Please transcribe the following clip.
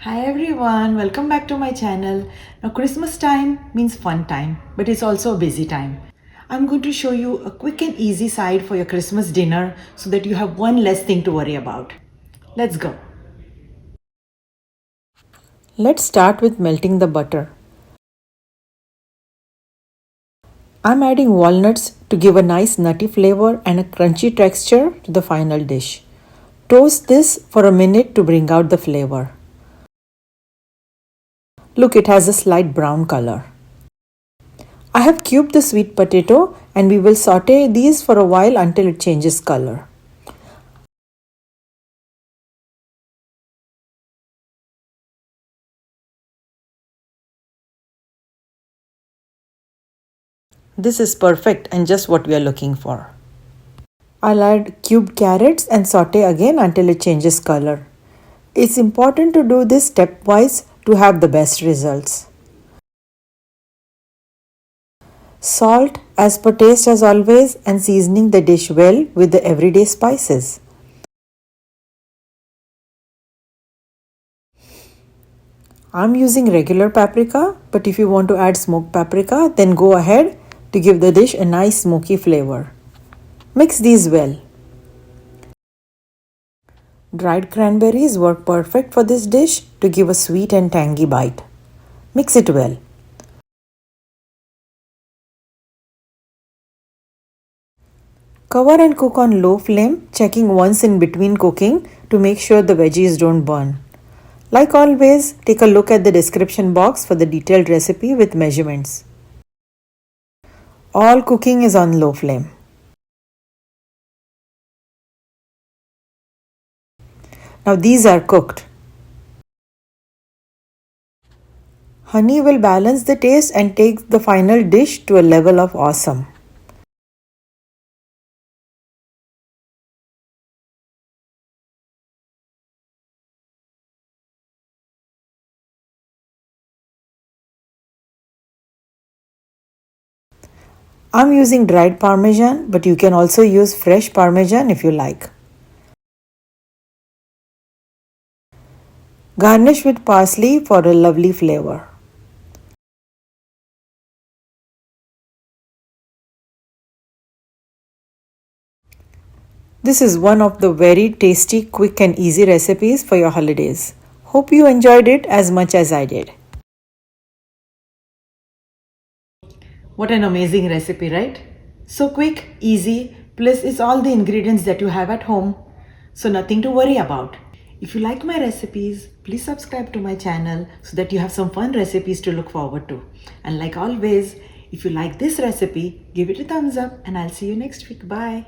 Hi everyone, welcome back to my channel. Now Christmas time means fun time, but it's also a busy time. I'm going to show you a quick and easy side for your Christmas dinner so that you have one less thing to worry about. Let's go. Let's start with melting the butter. I'm adding walnuts to give a nice nutty flavor and a crunchy texture to the final dish. Toast this for a minute to bring out the flavor. Look, it has a slight brown color. I have cubed the sweet potato and we will saute these for a while until it changes color. This is perfect and just what we are looking for. I'll add cubed carrots and saute again until it changes color. It's important to do this stepwise to have the best results. Salt as per taste as always and seasoning the dish well with the everyday spices. I'm using regular paprika, but if you want to add smoked paprika, then go ahead to give the dish a nice smoky flavor. Mix these well. Dried cranberries work perfect for this dish to give a sweet and tangy bite. Mix it well. Cover and cook on low flame, checking once in between cooking to make sure the veggies don't burn. Like always, take a look at the description box for the detailed recipe with measurements. All cooking is on low flame. Now these are cooked. Honey will balance the taste and take the final dish to a level of awesome. I'm using dried parmesan, but you can also use fresh parmesan if you like. Garnish with parsley for a lovely flavor. This is one of the very tasty, quick and easy recipes for your holidays. Hope you enjoyed it as much as I did. What an amazing recipe, right? So quick, easy, plus it's all the ingredients that you have at home. So nothing to worry about. If you like my recipes, please subscribe to my channel so that you have some fun recipes to look forward to. And like always, if you like this recipe, give it a thumbs up and I'll see you next week. Bye.